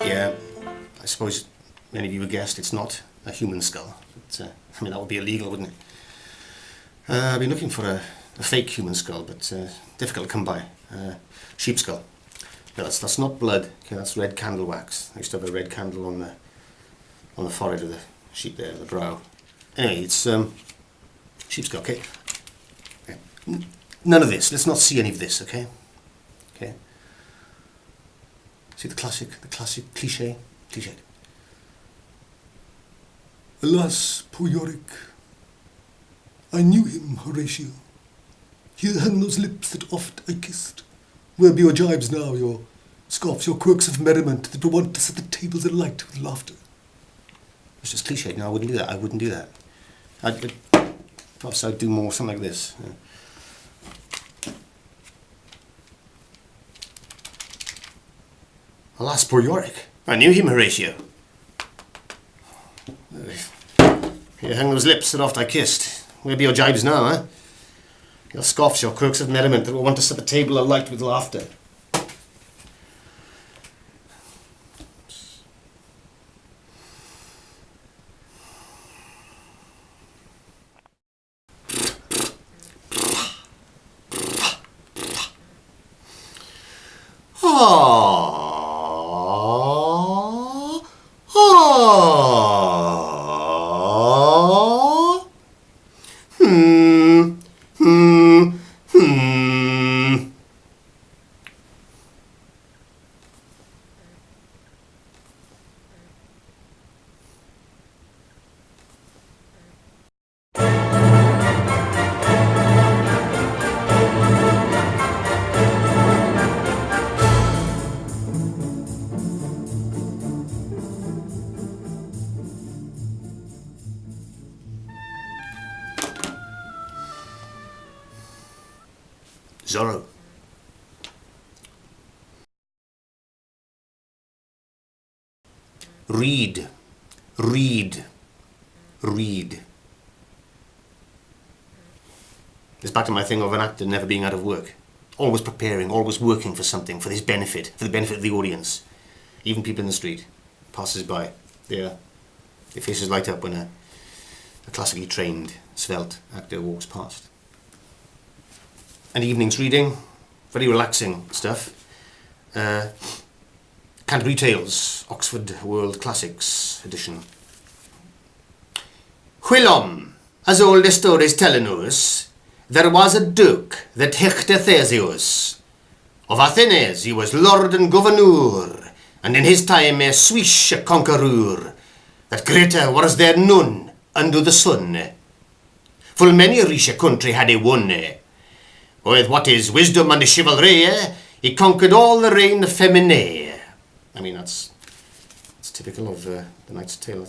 Yeah, I suppose many of you have guessed it's not a human skull. I mean, that would be illegal, wouldn't it? I've been looking for a fake human skull, but difficult to come by. Sheep skull. No, that's not blood. Okay, that's red candle wax. I used to have a red candle on the forehead of the sheep there, the brow. Anyway, it's sheep skull. Okay. None of this. Let's not see any of this. Okay. Okay. See the classic cliche. Alas, poor Yorick, I knew him, Horatio. He hung those lips that oft I kissed. Where be your jibes now, your scoffs, your quirks of merriment that were wont to set the tables alight with laughter? It's just cliched. No, I wouldn't do that. Perhaps I'd do more something like this. Alas, poor Yorick, I knew him, Horatio. You hung those lips that oft I kissed. Where be your jibes now, eh? Your scoffs, your quirks of merriment that will want to set the table alight with laughter. Zorro. Read. It's back to my thing of an actor never being out of work. Always preparing, always working for something, for his benefit, for the benefit of the audience. Even people in the street, passers by, their faces light up when a classically trained, svelte actor walks past. An evening's reading, very relaxing stuff. Canterbury Tales, Oxford World Classics edition. Whilom, as all the stories telling us, there was a duke that hichte Theseus. Of Athens he was lord and governor, and in his time a Swiss conqueror, that greater was there none under the sun. Full many a riche country had he won. With what is wisdom and chivalry, he conquered all the reign feminine. I mean, that's typical of the Knight's Tale.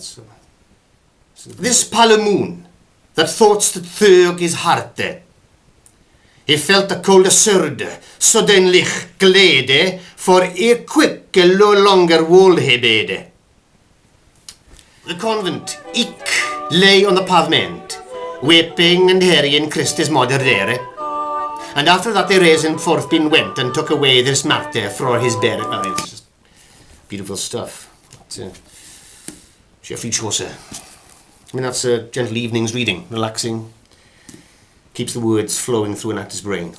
This pale moon, that thoughts that thug his heart, he felt a cold surd, suddenly glade, for he quick no longer wool he bade. The convent, ick, lay on the pavement, weeping and harrying Christ's mother there. And after that they raised forth been went and took away this martyr for his burial. I mean, it's just beautiful stuff. Geoffrey Chaucer. I mean, that's a gentle evening's reading, relaxing, keeps the words flowing through an actor's brain.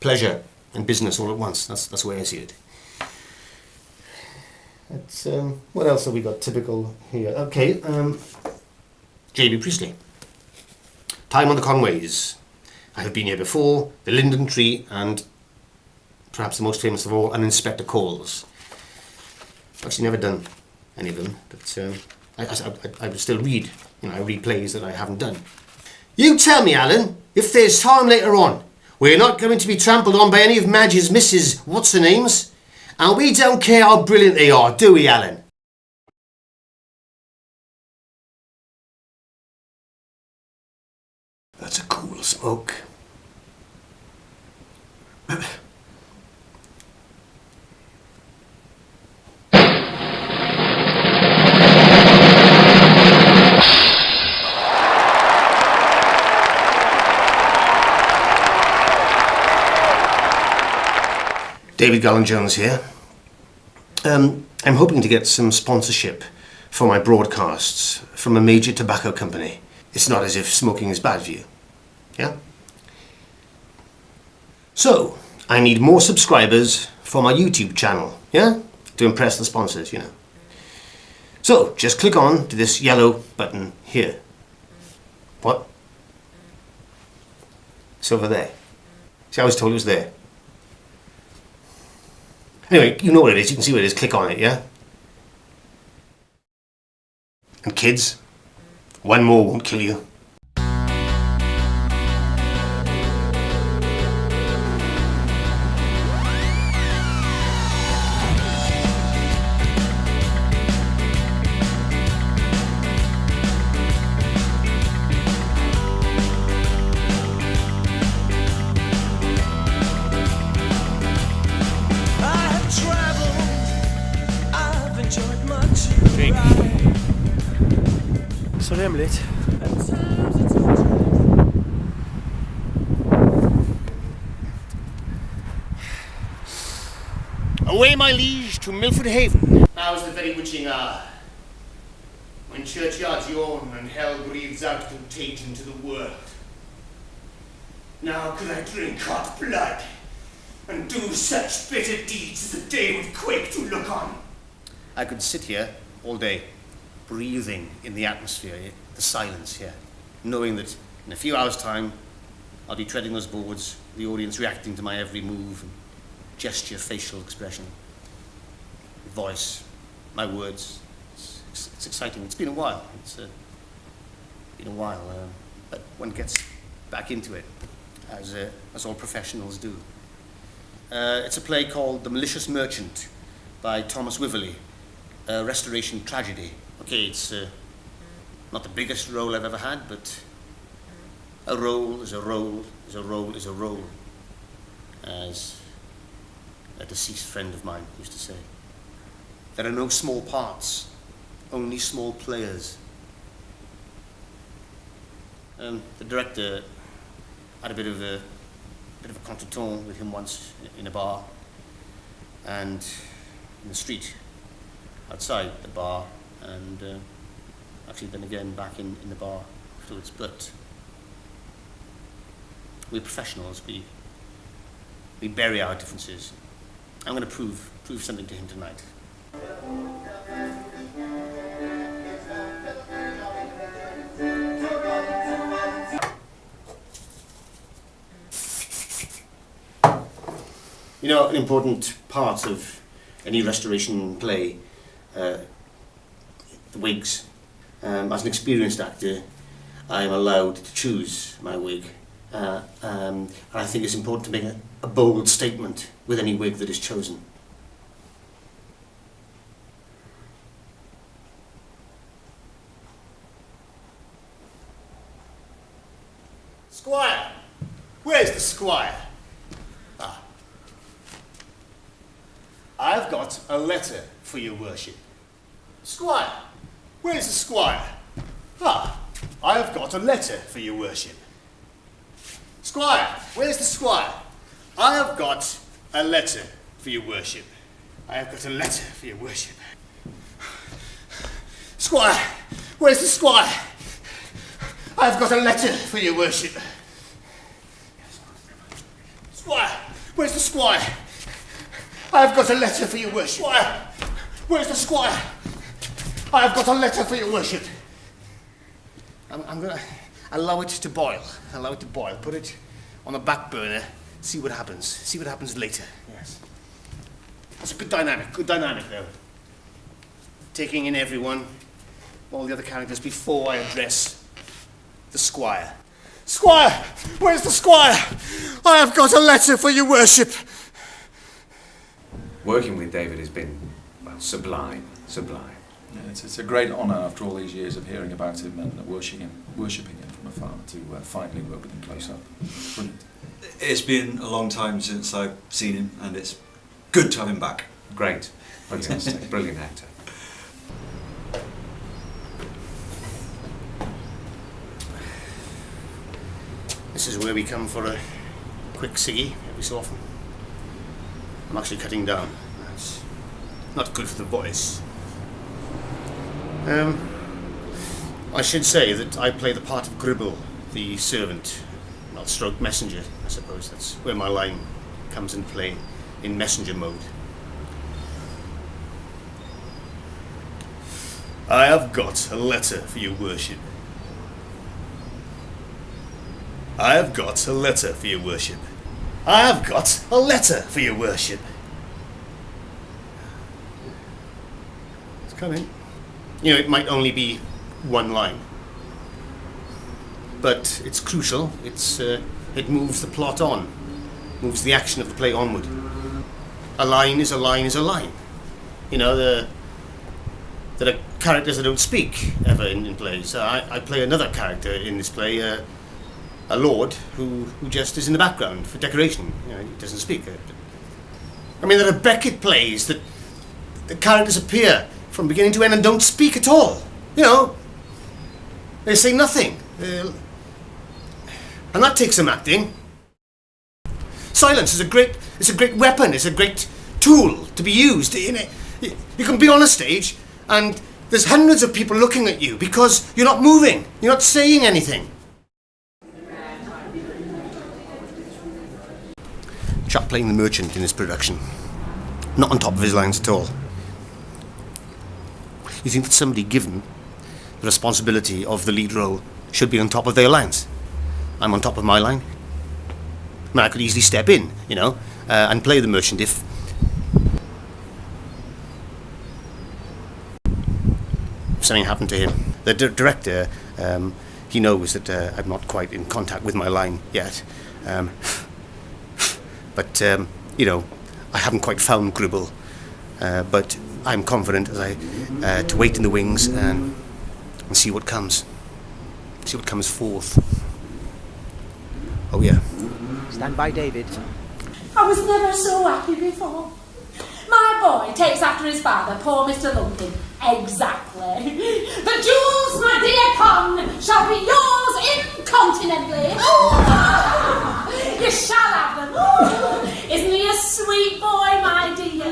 Pleasure and business all at once. That's the way I see it. That's, what else have we got typical here? Okay, J.B. Priestley. Time on the Conways. I have been here before, The Linden Tree, and perhaps the most famous of all, An Inspector Calls. I've actually never done any of them, but I would still read. I read plays that I haven't done. You tell me, Alan, if there's time later on, we're not going to be trampled on by any of Madge's Mrs. What's-her-names, and we don't care how brilliant they are, do we, Alan? That's a cool smoke. David Garland Jones here. I'm hoping to get some sponsorship for my broadcasts from a major tobacco company. It's not as if smoking is bad for you. Yeah? So, I need more subscribers for my YouTube channel, yeah? To impress the sponsors, you know. So, just click on to this yellow button here. What? It's over there. See, I was told it was there. Anyway, you know what it is. You can see what it is. Click on it, yeah? And kids, one more won't kill you. Sorry I'm late. Away, my liege, to Milford Haven. Now's the very witching hour, when churchyards yawn and hell breathes out contagion to the world. Now could I drink hot blood and do such bitter deeds as the day would quake to look on. I could sit here all day, breathing in the atmosphere, the silence here, knowing that in a few hours' time I'll be treading those boards, the audience reacting to my every move, and gesture, facial expression, voice, my words. It's exciting. It's been a while. It's been a while, but one gets back into it, as all professionals do. It's a play called The Malicious Merchant by Thomas Wiverley, a restoration tragedy. Okay, it's not the biggest role I've ever had, but a role is a role is a role is a role, as a deceased friend of mine used to say. There are no small parts, only small players. The director had a bit of a contretemps with him once in a bar, and in the street outside the bar, and actually then again back in the bar afterwards. But we're professionals. We bury our differences. I'm going to prove something to him tonight. You know, an important part of any restoration play, the wigs. As an experienced actor, I'm allowed to choose my wig. And I think it's important to make a bold statement with any wig that is chosen. Squire! Where's the squire? Ah. I've got a letter for your worship. Squire! Where's the squire? Ah, I've got a letter for your worship. Squire, where's the squire? I have got a letter for your worship. I have got a letter for your worship. Squire, where's the squire? I have got a letter for your worship. Squire, where's the squire? I have got a letter for your worship. Squire, where's the squire? I have got a letter for your worship. I'm going to allow it to boil. Allow it to boil. Put it on the back burner. See what happens. See what happens later. Yes. That's a good dynamic. Good dynamic, though. Taking in everyone, all the other characters, before I address the squire. Squire! Where's the squire? I have got a letter for your worship. Working with David has been, well, sublime. Yeah, it's a great honour after all these years of hearing about him and worshipping him from afar to finally work with him close up. Brilliant. It's been a long time since I've seen him, and it's good to have him back. Great. Fantastic. Brilliant actor. This is where we come for a quick ciggy every so often. I'm actually cutting down. That's not good for the voice. I should say that I play the part of Gribble, the servant, not stroke messenger, I suppose. That's where my line comes into play, in messenger mode. I have got a letter for your worship. I have got a letter for your worship. I have got a letter for your worship. It's coming. You know, it might only be one line, but it's crucial. It moves the plot on, moves the action of the play onward. A line is a line is a line. You know, there are characters that don't speak ever in plays. I play another character in this play, a lord who just is in the background for decoration. You know, he doesn't speak. I mean, there are Beckett plays that the characters appear from beginning to end and don't speak at all. You know, they say nothing. And that takes some acting. Silence is a great weapon. It's a great tool to be used. You can be on a stage and there's hundreds of people looking at you because you're not moving. You're not saying anything. Chap playing the merchant in this production. Not on top of his lines at all. You think that somebody given the responsibility of the lead role should be on top of their lines? I'm on top of my line. I mean, I could easily step in, you know, and play the merchant if something happened to him. The director, he knows that I'm not quite in contact with my line yet. But, you know, I haven't quite found Gribble. But I'm confident as to wait in the wings and see what comes. See what comes forth. Oh, yeah. Stand by, David. I was never so happy before. My boy takes after his father, poor Mr. Lumpkin. Exactly. The jewels, my dear Con, shall be yours incontinently. You shall have them. Isn't he a sweet boy, my dear?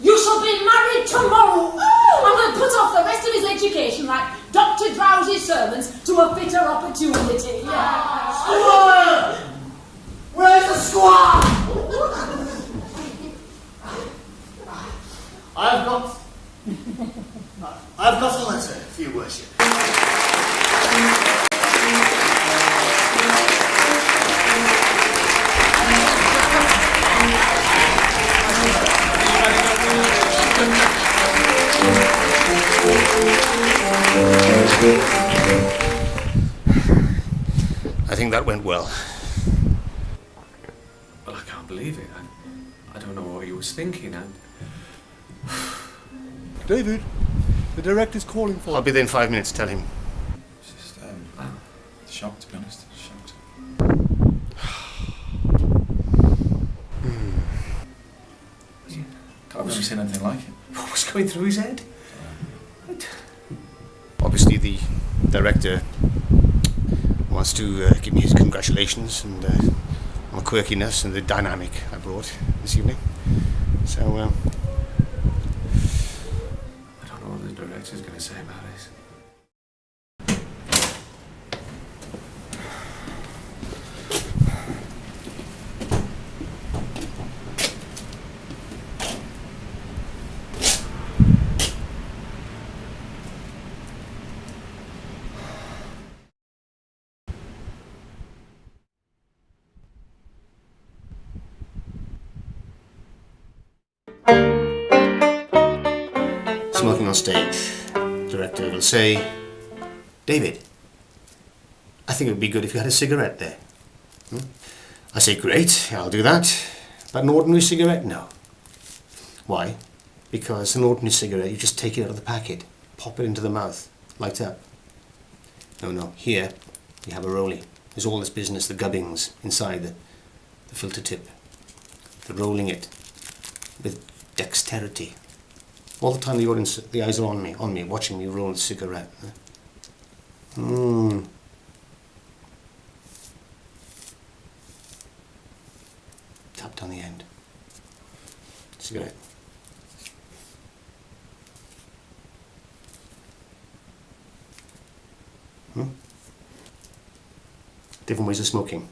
You shall be married tomorrow. I'm going to put off the rest of his education like Dr. Drowsy's sermons to a fitter opportunity. Squire! Where's the squire? I've got a letter for your worship. I think that went well. Well, I can't believe it. I don't know what he was thinking. David, the director's calling for I'll be there in 5 minutes, tell him. Just shocked, to be honest. Shocked. I've never seen anything like it. What was going through his head? Obviously, the director wants to give me his congratulations and on the quirkiness and the dynamic I brought this evening. So, I don't know what the director's going to say about this. smoking on stage. Director will say, David, I think it would be good if you had a cigarette there. I say, great, I'll do that. But an ordinary cigarette, no. Why? Because an ordinary cigarette, you just take it out of the packet, pop it into the mouth, light up. No, here you have a rollie. There's all this business, the gubbings inside the filter tip. The rolling it with dexterity. All the time the audience, the eyes are on me, watching me roll the cigarette. Tapped on the end. Cigarette. Different ways of smoking.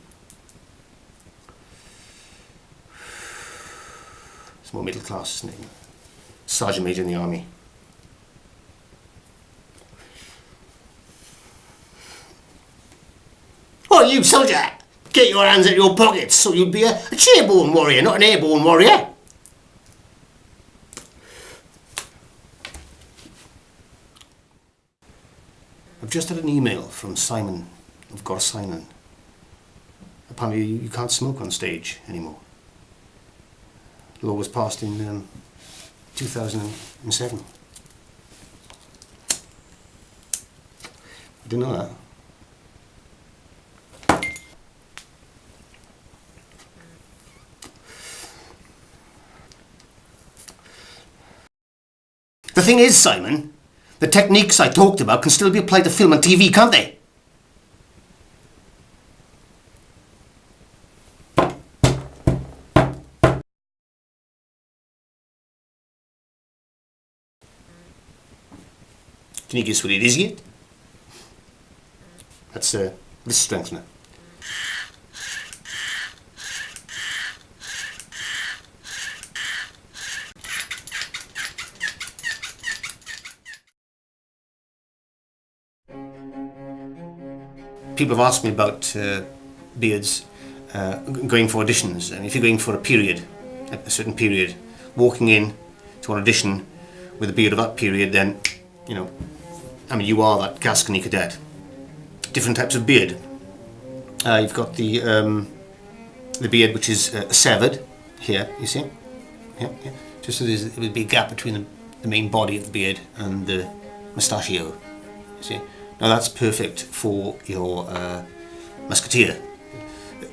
It's more middle class, isn't it? Sergeant Major in the army. Oh, you soldier! Get your hands at your pockets so you'll be a chairborne warrior, not an airborne warrior. I've just had an email from Simon of Gorsimon. Apparently you can't smoke on stage anymore. The law was passed in 2007. I didn't know that. The thing is, Simon, the techniques I talked about can still be applied to film and TV, can't they? Can you guess what it is yet? That's this strengthener. People have asked me about beards going for auditions, and if you're going for a certain period, walking in to an audition with a beard of that period, then, you know, I mean, you are that Gascony cadet. Different types of beard. You've got the beard which is severed here, you see? Yeah. Just so there would be a gap between the main body of the beard and the mustachio, you see? Now that's perfect for your musketeer.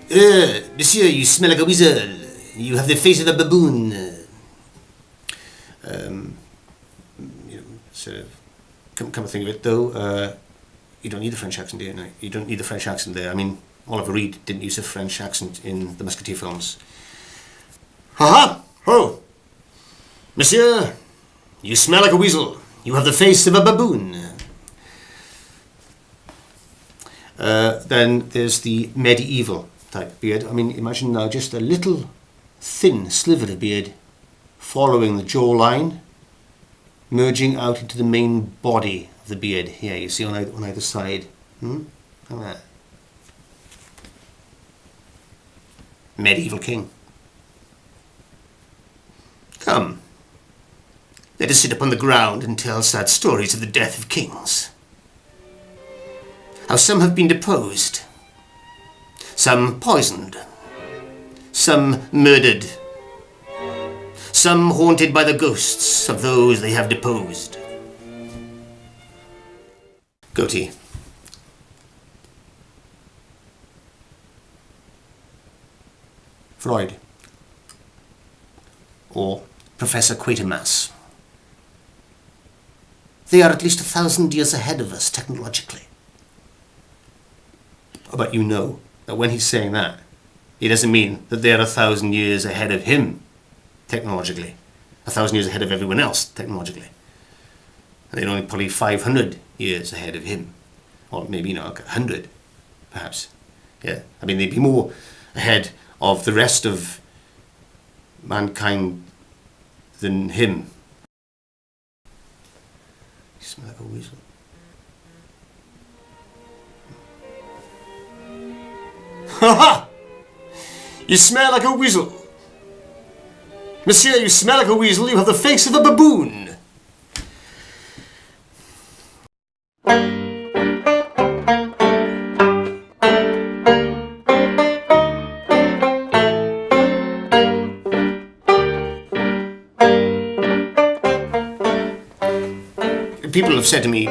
Monsieur, you smell like a weasel. You have the face of a baboon. You know, sort of. Come to think of it, though, you don't need the French accent, do you? No, you don't need the French accent there. I mean, Oliver Reed didn't use a French accent in the Musketeer films. Ha! Oh! Monsieur, you smell like a weasel. You have the face of a baboon. Then there's the medieval type beard. I mean, imagine now just a little thin sliver of beard following the jawline, merging out into the main body of the beard here, you see on either side. Look at that. Medieval king. Come, let us sit upon the ground and tell sad stories of the death of kings. How some have been deposed, some poisoned, some murdered, some haunted by the ghosts of those they have deposed. Goatee. Freud. Or Professor Quatermass. They are at least 1,000 years ahead of us technologically. But you know that when he's saying that, it doesn't mean that they're 1,000 years ahead of him technologically, 1,000 years ahead of everyone else technologically. And they're only probably 500 years ahead of him, or maybe, you know, like 100, perhaps. Yeah, I mean, they'd be more ahead of the rest of mankind than him. You smell like a weasel. Ha ha! You smell like a weasel. Monsieur, you smell like a weasel. You have the face of a baboon. People have said to me,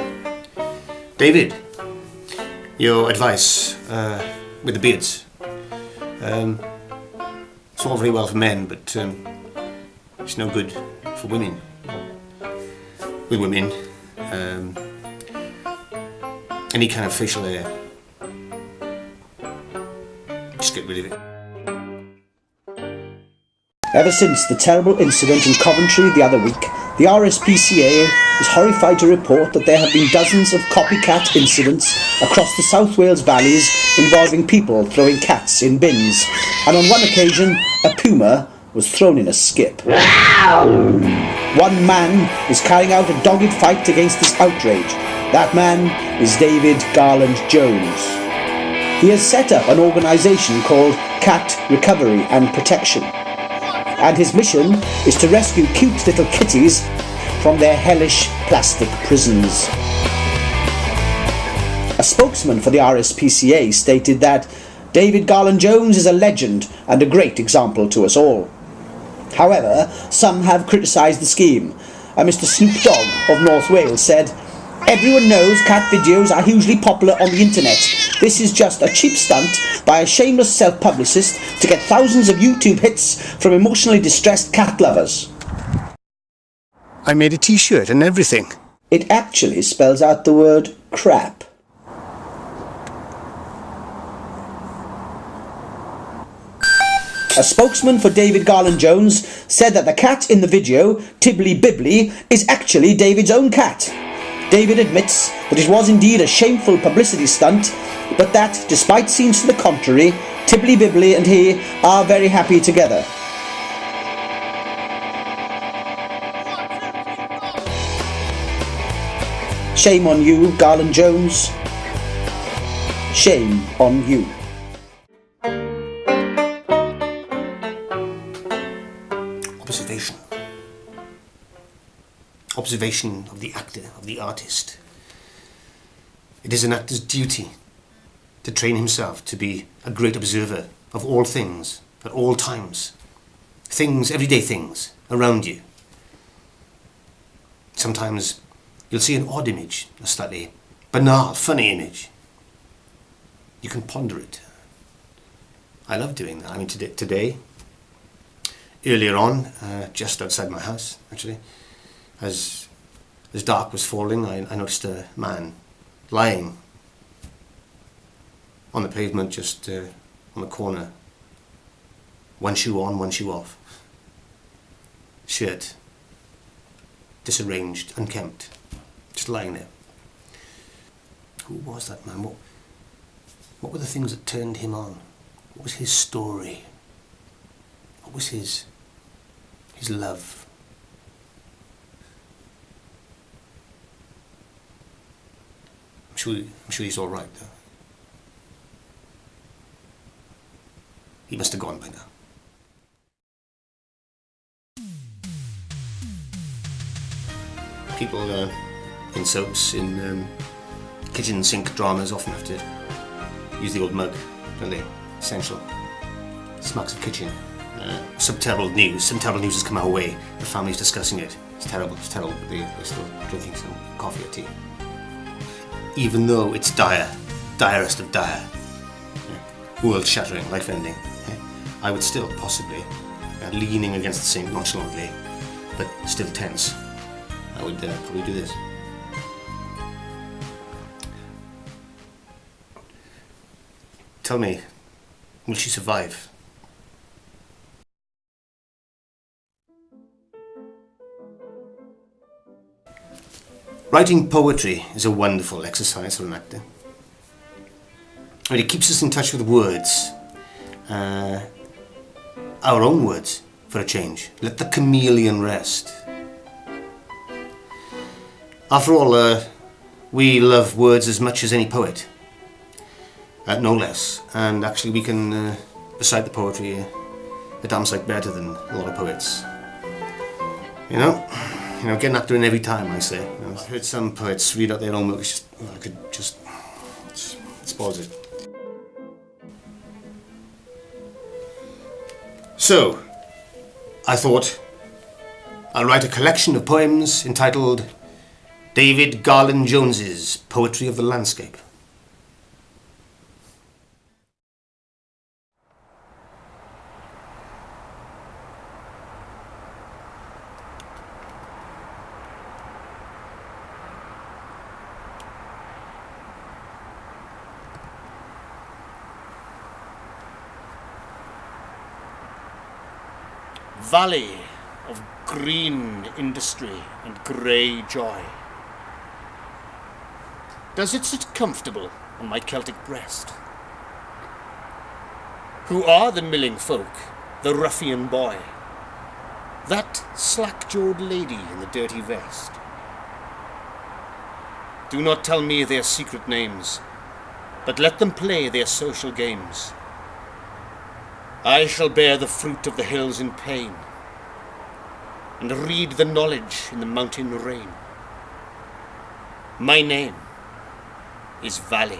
David, your advice with the beards, it's all very well for men, but it's no good for women. With women, any kind of facial hair, just get rid of it. Ever since the terrible incident in Coventry the other week, the RSPCA is horrified to report that there have been dozens of copycat incidents across the South Wales valleys involving people throwing cats in bins, and on one occasion a puma was thrown in a skip. One man is carrying out a dogged fight against this outrage. That man is David Garland Jones. He has set up an organisation called Cat Recovery and Protection, and his mission is to rescue cute little kitties from their hellish plastic prisons. A spokesman for the RSPCA stated that David Garland Jones is a legend and a great example to us all. However, some have criticised the scheme, and Mr. Snoop Dogg of North Wales said, "Everyone knows cat videos are hugely popular on the internet. This is just a cheap stunt by a shameless self-publicist to get thousands of YouTube hits from emotionally distressed cat lovers." I made a t-shirt and everything. It actually spells out the word crap. A spokesman for David Garland Jones said that the cat in the video, Tibbly Bibbly, is actually David's own cat. David admits that it was indeed a shameful publicity stunt, but that, despite scenes to the contrary, Tibbly Bibbly and he are very happy together. Shame on you, Garland Jones. Shame on you. Observation. Observation of the actor, of the artist. It is an actor's duty to train himself to be a great observer of all things, at all times. Things, everyday things, around you. Sometimes you'll see an odd image, a slightly banal, funny image. You can ponder it. I love doing that. I mean, today, earlier on, just outside my house, actually, as dark was falling, I noticed a man lying on the pavement just on the corner. One shoe on, one shoe off. Shirt disarranged, unkempt, just lying there. Who was that man? What were the things that turned him on? What was his story? What was his love? I'm sure he's all right, though. He must have gone by now. People in soaps, in kitchen sink dramas often have to use the old mug, don't they? Essential. Smacks of kitchen. Some terrible news has come our way. The family's discussing it. It's terrible, but they're still drinking some coffee or tea. Even though it's dire, direst of dire, world-shattering, life-ending, I would still possibly, leaning against the sink nonchalantly, but still tense, I would probably do this. Tell me, will she survive? Writing poetry is a wonderful exercise for an actor. It keeps us in touch with words. Our own words, for a change. Let the chameleon rest. After all, we love words as much as any poet. No less. And actually we can recite the poetry a damn sight better than a lot of poets. You know, get an actor in every time, I say. I've heard some poets read out their own work. It spoils it. So, I thought I'll write a collection of poems entitled David Garland Jones's Poetry of the Landscape. Valley of green industry and grey joy? Does it sit comfortable on my Celtic breast? Who are the milling folk, the ruffian boy, that slack-jawed lady in the dirty vest? Do not tell me their secret names, but let them play their social games. I shall bear the fruit of the hills in pain, and read the knowledge in the mountain rain. My name is Valley.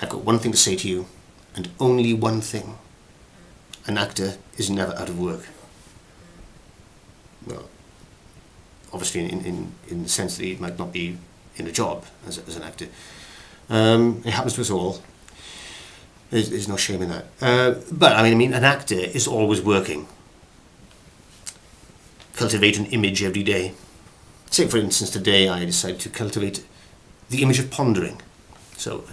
I've got one thing to say to you, and only one thing. An actor is never out of work. Well, obviously in the sense that he might not be in a job as an actor. It happens to us all. There's no shame in that. But I mean, an actor is always working. Cultivate an image every day. Say, for instance, today I decided to cultivate the image of pondering. So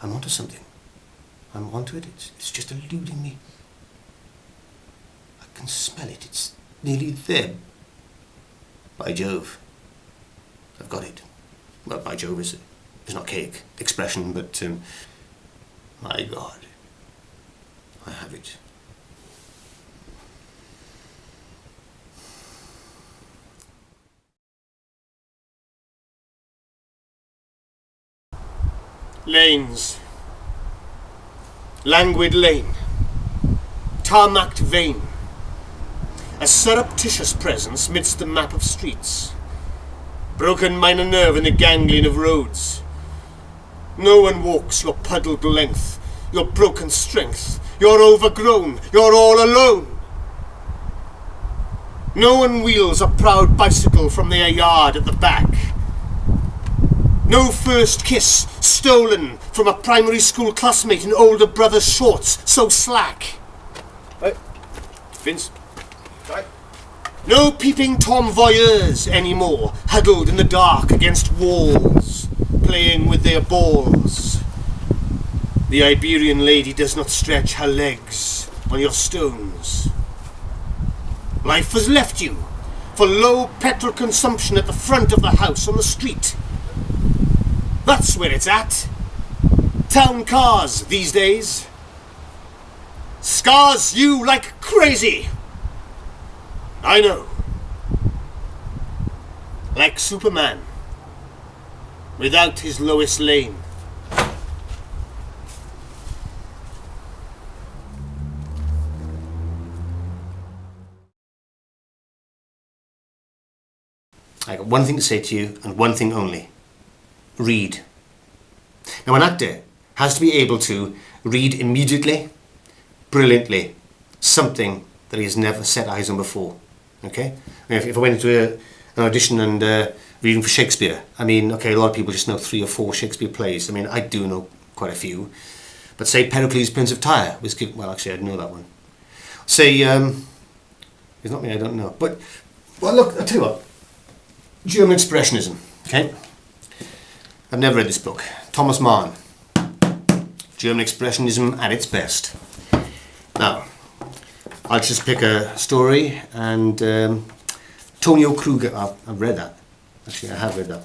I'm onto something. I'm onto it. It's just eluding me. I can smell it. It's nearly there. By Jove, I've got it. Well, by Jove is not cake expression, but my God, I have it. Lanes, languid lane, tarmacked vein, a surreptitious presence midst the map of streets, broken minor nerve in the ganglion of roads. No one walks your puddled length, your broken strength, you're overgrown, you're all alone. No one wheels a proud bicycle from their yard at the back. No first kiss stolen from a primary school classmate in older brother's shorts so slack. Vince? No peeping Tom voyeurs anymore, huddled in the dark against walls, playing with their balls. The Iberian lady does not stretch her legs on your stones. Life has left you for low petrol consumption at the front of the house on the street. That's where it's at. Town cars these days. Scars you like crazy. I know. Like Superman. Without his Lois Lane. I got one thing to say to you, and one thing only. Read. Now, an actor has to be able to read immediately, brilliantly, something that he has never set eyes on before. Okay? If I went into an audition and reading for Shakespeare, I mean, okay, a lot of people just know 3 or 4 Shakespeare plays. I mean, I do know quite a few. But say Pericles, Prince of Tyre was given, well, actually, I didn't know that one. Say, it's not me, I don't know. But, well, look, I'll tell you what. German Expressionism, okay? I've never read this book. Thomas Mann. German Expressionism at its best. Now, I'll just pick a story and Tonio Kruger. I've read that. Actually, I have read that.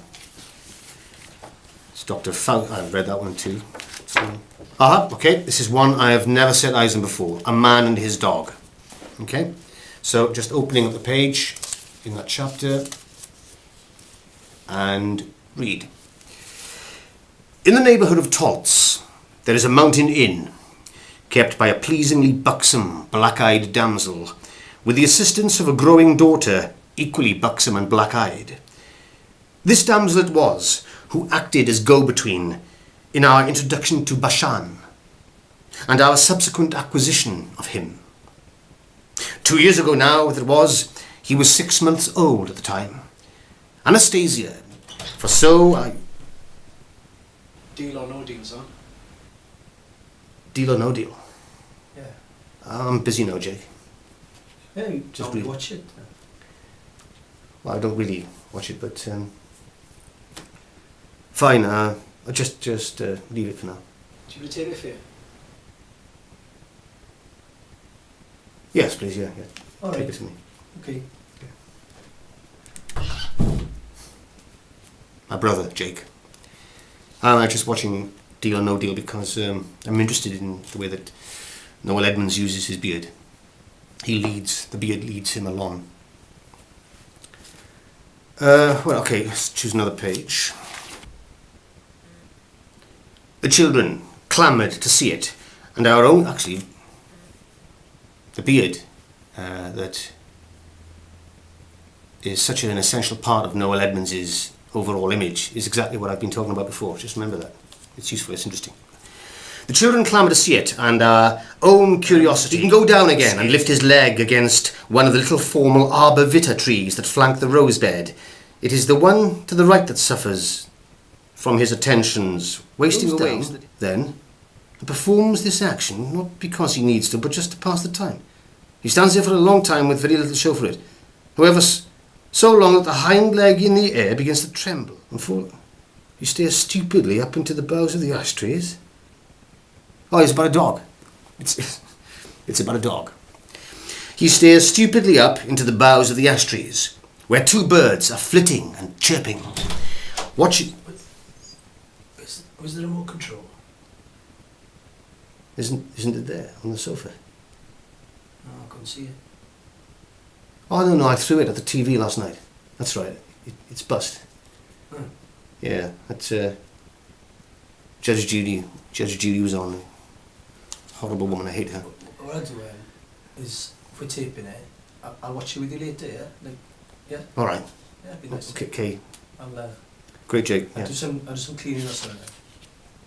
It's Dr. Faust. I've read that one too. So, okay. This is one I have never set eyes on before. A Man and His Dog. Okay. So, just opening up the page in that chapter and read. In the neighbourhood of Tolts, there is a mountain inn, kept by a pleasingly buxom, black-eyed damsel, with the assistance of a growing daughter, equally buxom and black-eyed. This damsel it was who acted as go-between in our introduction to Bashan, and our subsequent acquisition of him. 2 years ago now, it was, he was 6 months old at the time. Anastasia, For so I... Deal or no deal, son? Deal or no deal? Yeah. I'm busy now, Jake. Yeah, you Just don't read. watch it. Well, I don't really watch it, but fine. I'll just leave it for now. Do you want to take it for you? Yes, please. Yeah. All Take right. it to me. Okay. My brother, Jake. I'm just watching Deal or No Deal because I'm interested in the way that Noel Edmonds uses his beard. The beard leads him along. Well, okay, let's choose another page. The children clamoured to see it, and our own, actually, the beard that is such an essential part of Noel Edmonds' overall image is exactly what I've been talking about before. Just remember that. It's useful, it's interesting. The children clamoured to see it, and our own curiosity. He can go down again and lift his leg against one of the little formal arbor vitae trees that flank the rose bed. It is the one to the right that suffers from his attentions, wasting away then, and performs this action, not because he needs to, but just to pass the time. He stands there for a long time with very little show for it. However, so long that the hind leg in the air begins to tremble and fall. He stares stupidly up into the boughs of the ash trees. Oh, it's about a dog. It's about a dog. He stares stupidly up into the boughs of the ash trees, where two birds are flitting and chirping. Watching. Was there a remote control? Isn't it there on the sofa? No, I couldn't see it. Oh no, I threw it at the TV last night. That's right. It's bust. Hmm. Yeah, that's Judge Judy. Judge Judy was on. Horrible woman. I hate her. What I'll do is, if we're taping it, I'll watch it with you later. Yeah. Like, yeah. All right. Yeah, it'd be nice. Okay. I'll Great, Jake. I'll Yeah. do some cleaning or something.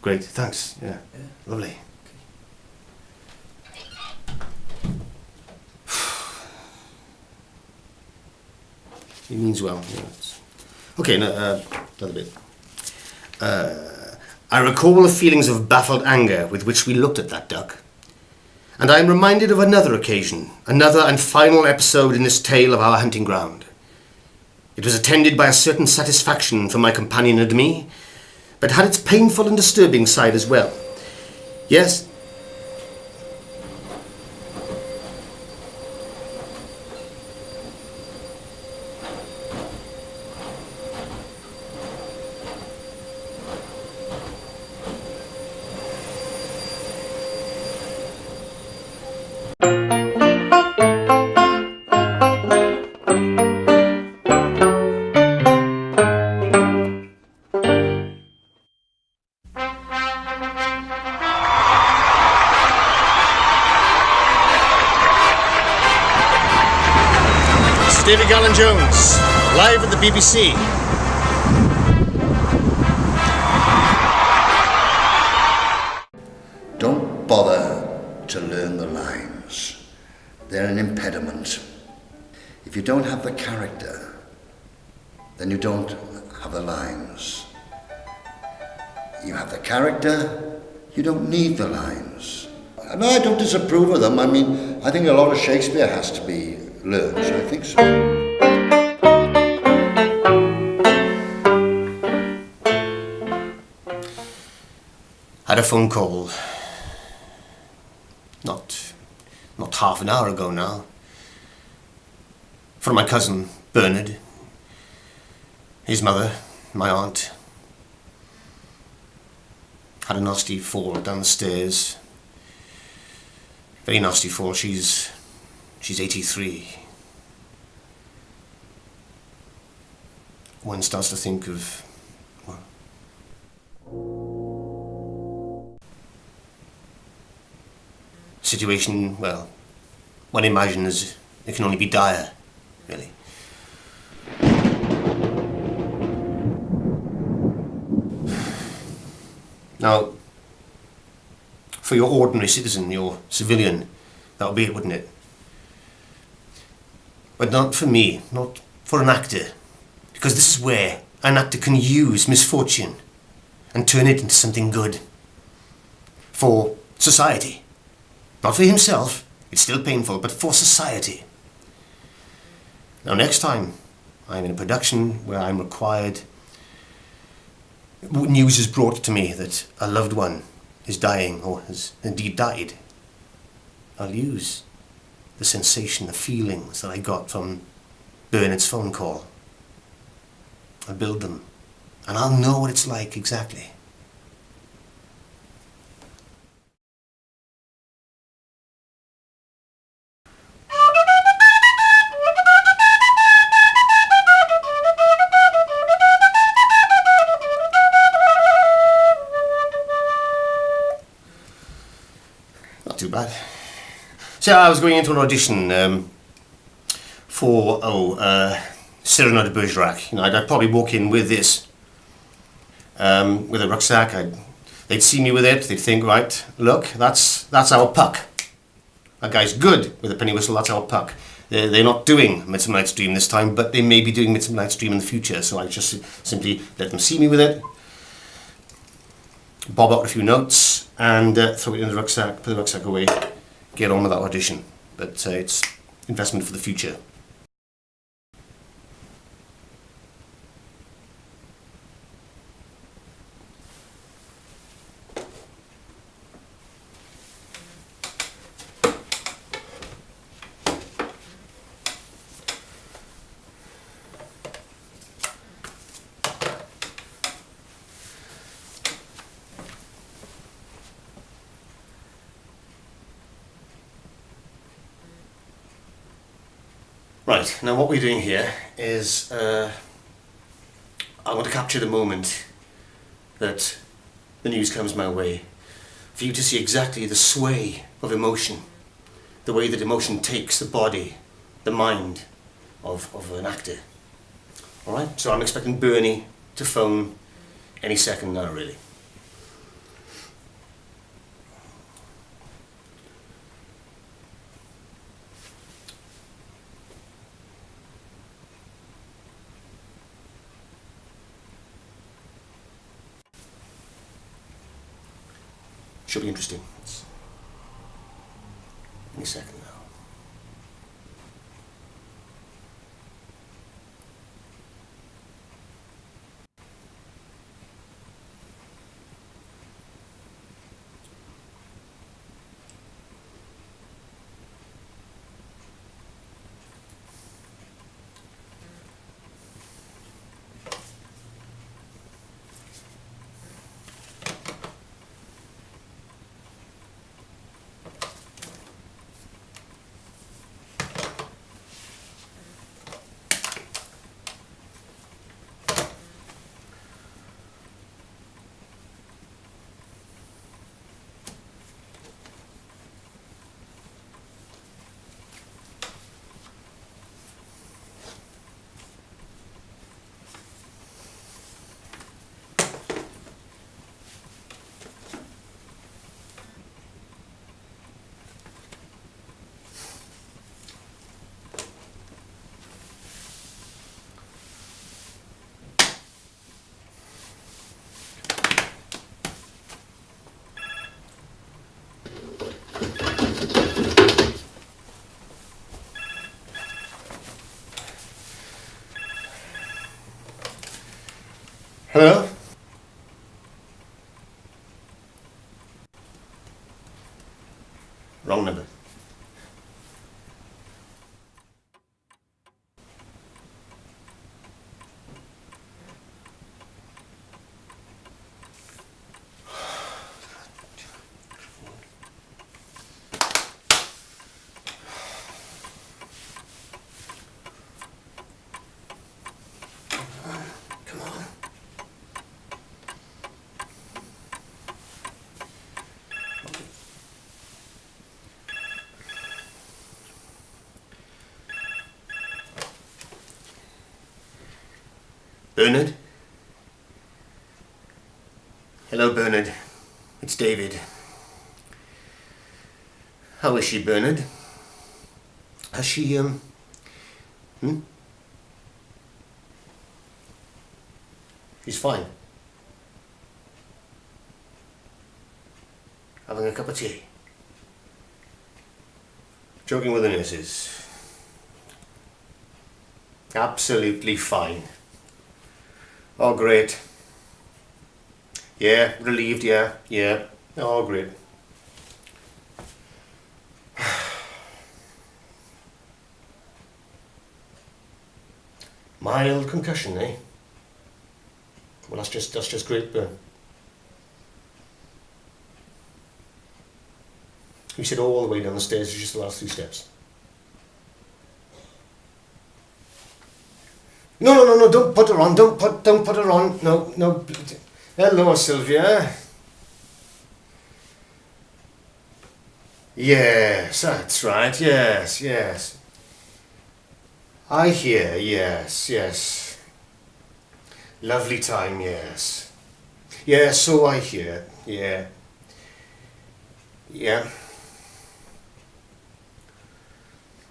Great. Thanks. Yeah. Yeah. Lovely. He means well. Yeah. Okay, another bit. I recall the feelings of baffled anger with which we looked at that duck. And I am reminded of another occasion, another and final episode in this tale of our hunting ground. It was attended by a certain satisfaction for my companion and me, but had its painful and disturbing side as well. Yes, David Garland Jones, live at the BBC. Don't bother to learn the lines. They're an impediment. If you don't have the character, then you don't have the lines. You have the character, you don't need the lines. No, I don't disapprove of them. I mean, I think a lot of Shakespeare has to be learned, so I think so. Had a phone call not half an hour ago now from my cousin Bernard, his mother, my aunt. Had a nasty fall down the stairs. Very nasty fall. She's 83. One starts to think of, well, situation, well, one imagines it can only be dire, really. Now, for your ordinary citizen, your civilian, that would be it, wouldn't it? But not for me, not for an actor, because this is where an actor can use misfortune and turn it into something good. For society. Not for himself, it's still painful, but for society. Now next time I'm in a production where I'm required, news is brought to me that a loved one is dying or has indeed died, I'll use the sensation, the feelings that I got from Bernard's phone call. I'll build them, and I'll know what it's like exactly. Not too bad. So I was going into an audition for Cyrano de Bergerac. You know, I'd probably walk in with this, with a rucksack. They'd see me with it. They'd think, right, look, that's our Puck. That guy's good with a penny whistle. That's our Puck. They're not doing Midsummer Night's Dream this time, but they may be doing Midsummer Night's Dream in the future. So I just simply let them see me with it, bob out a few notes, and throw it in the rucksack, put the rucksack away, get on with that audition. But it's investment for the future. Right, now what we're doing here is I want to capture the moment that the news comes my way, for you to see exactly the sway of emotion, the way that emotion takes the body, the mind of an actor. Alright, so I'm expecting Bernie to phone any second now, really. Should be interesting. Any second now. Hello? Wrong number. Come on. Bernard? Hello, Bernard. It's David. How is she, Bernard? Has she, He's fine. Having a cup of tea. Joking with the nurses. Absolutely fine. Oh, great. Yeah, relieved, yeah. Oh, great. Mild concussion, eh? Well, that's just great burn. You said all the way down the stairs, it's just the last 3 steps. No, don't put her on, don't put her on, no. Hello, Sylvia. Yes, that's right, yes. I hear, yes. Lovely time, yes. Yeah, so I hear, yeah.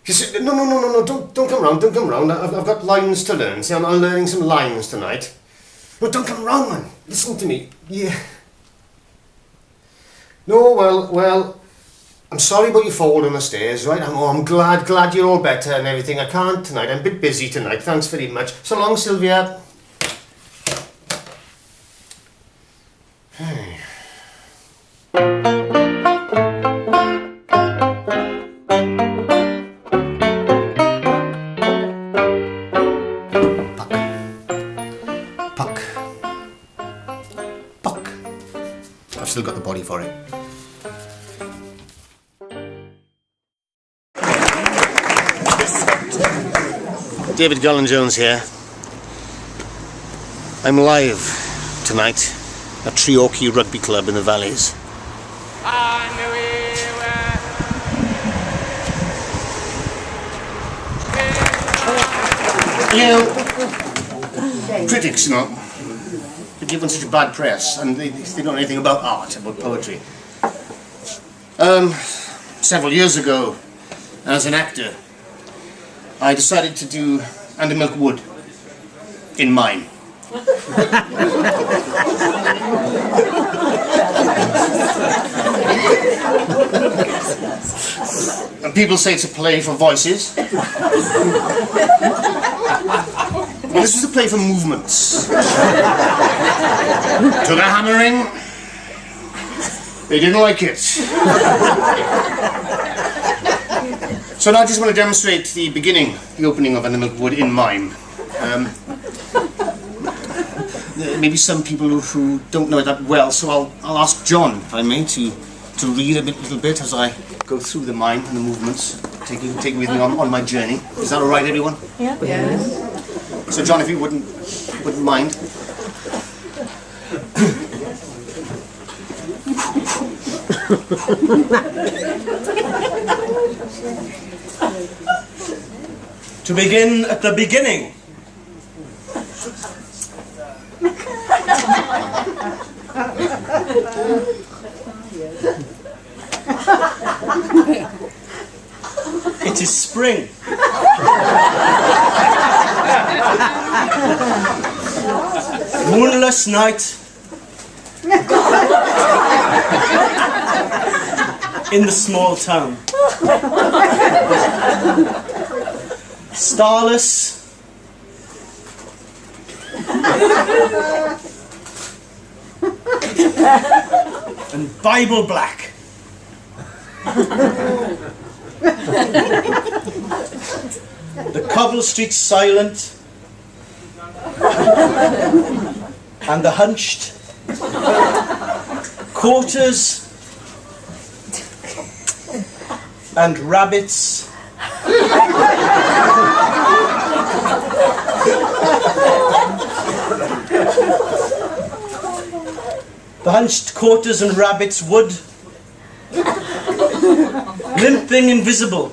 Just, no, don't come round. I've got lines to learn. See, I'm learning some lines tonight. No, don't come round, man. Listen to me. Yeah. No, well, I'm sorry about your fall on the stairs, right? I'm glad you're all better and everything. I can't tonight. I'm a bit busy tonight. Thanks very much. So long, Sylvia. Hey. Puck. I've still got the body for it. David Garland Jones here. I'm live tonight at Treorchy Rugby Club in the Valleys. You know, critics, you know, they're given such a bad press and they don't know anything about art, about poetry. Several years ago, as an actor, I decided to do Undermilk Wood in mime. And people say it's a play for voices. Well, this was a play for movements. Took a hammering. They didn't like it. So now I just want to demonstrate the beginning, the opening of Undermilk Wood in mime. Maybe some people who don't know it that well, so I'll ask John, if I may, to read a little bit as I go through the mime and the movements, take you with me on my journey. Is that all right, everyone? Yeah. Yes. So John, if you wouldn't mind. To begin at the beginning. It is spring. Moonless night. In the small town. Starless. And Bible black. The cobble streets silent. And the hunched quarters and rabbits the hunched quarters and rabbits would limping invisible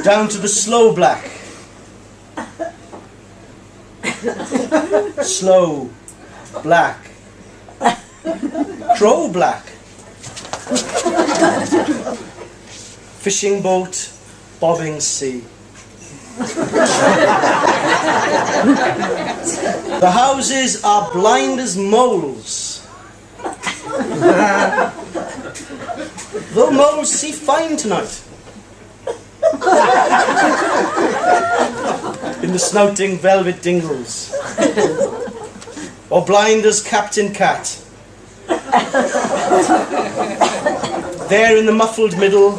down to the slow black. Slow black. Crow black. Fishing boat, bobbing sea. The houses are blind as moles. Though moles see fine tonight. In the snouting velvet dingles. Or blind as Captain Cat. There in the muffled middle,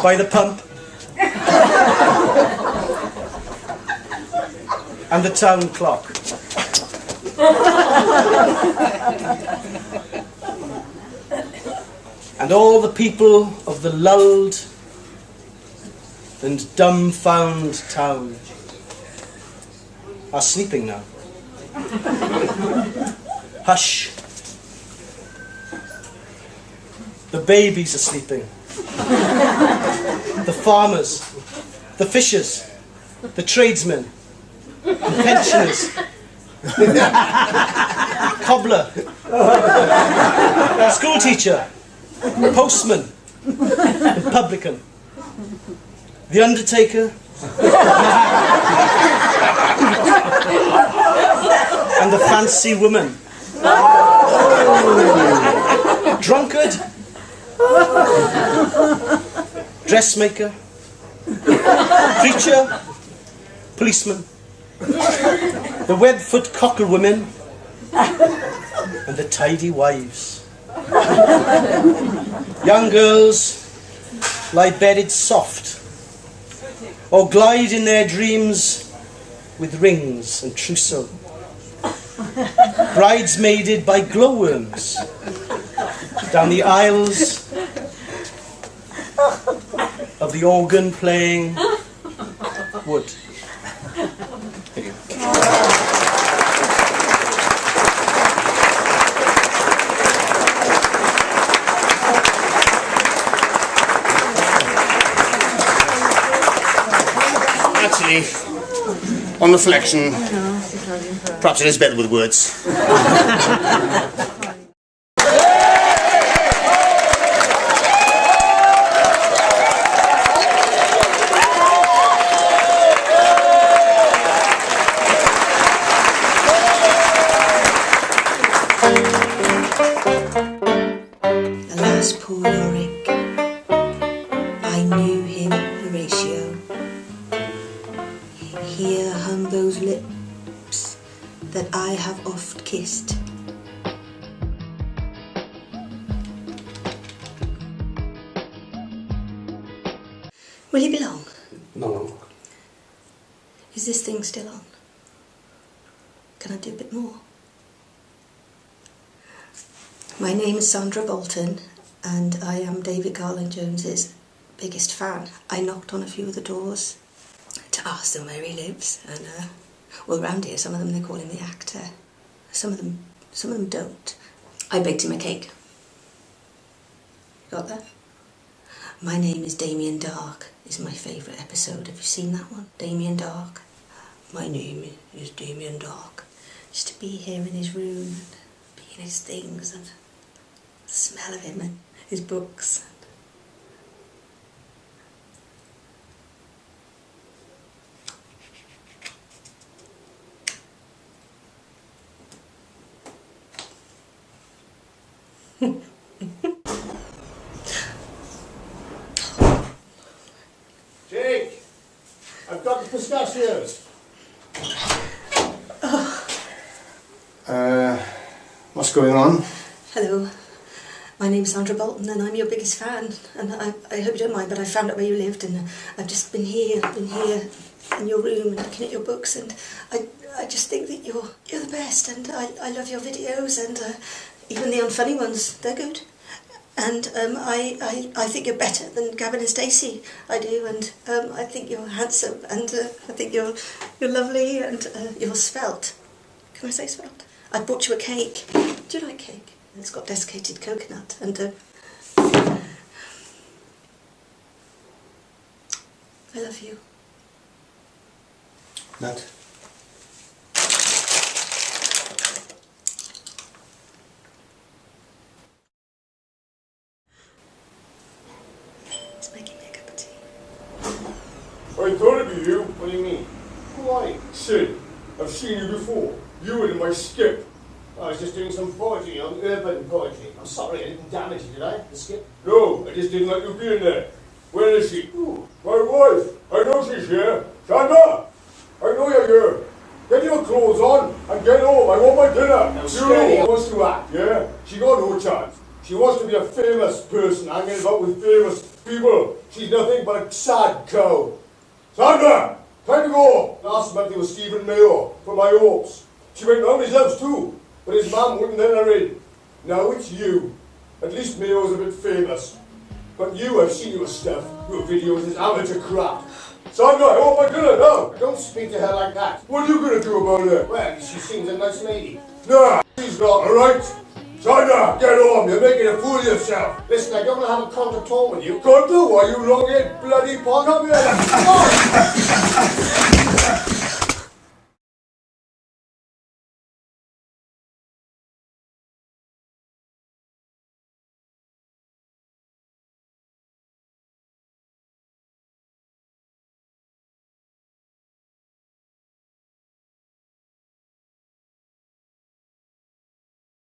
by the pump, and the town clock. And all the people of the lulled and dumbfound town are sleeping now. Hush. The babies are sleeping. The farmers, the fishers, the tradesmen, the pensioners, cobbler, school teacher, postman, and publican, the undertaker, and the fancy woman, drunkard, dressmaker, preacher, policeman, the web-foot cockle women, and the tidy wives. Young girls lie bedded soft, or glide in their dreams with rings and trousseau, bridesmaided by glowworms down the aisles of the organ-playing wood. Thank you. Actually, on reflection, perhaps it is better with words. Alas, poor Yorick, I knew him, Horatio. Here hung those lips that I have oft kissed. Will you be long? No. Is this thing still on? Can I do a bit more? My name is Sandra Bolton and I am David Garland Jones's biggest fan. I knocked on a few of the doors to ask them where he lives, and well, around here some of them they call him the actor. Some of them don't. I baked him a cake. Got that? My name is Damien Dark is my favourite episode. Have you seen that one? Damien Dark. My name is Damien Dark. Just to be here in his room, be in his things, and the smell of him and his books. Jake, I've got the pistachios. What's going on? Hello, my name's Sandra Bolton and I'm your biggest fan, and I hope you don't mind, but I found out where you lived and I've just been here in your room and looking at your books, and I just think that you're the best, and I love your videos, and even the unfunny ones, they're good. And I think you're better than Gavin and Stacey. I do, and I think you're handsome, and I think you're lovely, and you're svelte. Can I say svelte? I bought you a cake. Do you like cake? It's got desiccated coconut, and I love you. Nat. It's making me Sid, I've seen you before. You were in my skip. I was just doing some poetry on urban poetry. I'm sorry, I didn't damage it, did I? The skip? No, I just didn't like you being there. Where is she? Ooh, my wife. I know she's here. Sandra, I know you're here. Get your clothes on and get home. I want my dinner. Now, you steady. know, wants to act, yeah? She got no chance. She wants to be a famous person hanging about with famous people. She's nothing but a sad cow. Sandra, time to go. Last month it was Stephen Mayo for my hopes. She went round his house too, but his mum wouldn't let her in. Now it's you. At least Mayo's a bit famous. But you, I've seen your stuff. Your videos is amateur crap. Sandra, I want my dinner now. Don't speak to her like that. What are you going to do about it? Well, she seems a nice lady. Nah, she's not, alright? Sandra, get home. You're making a fool of yourself. Listen, I don't want to have a contretemps with you. Contra, why you long-eared bloody punk? Come here.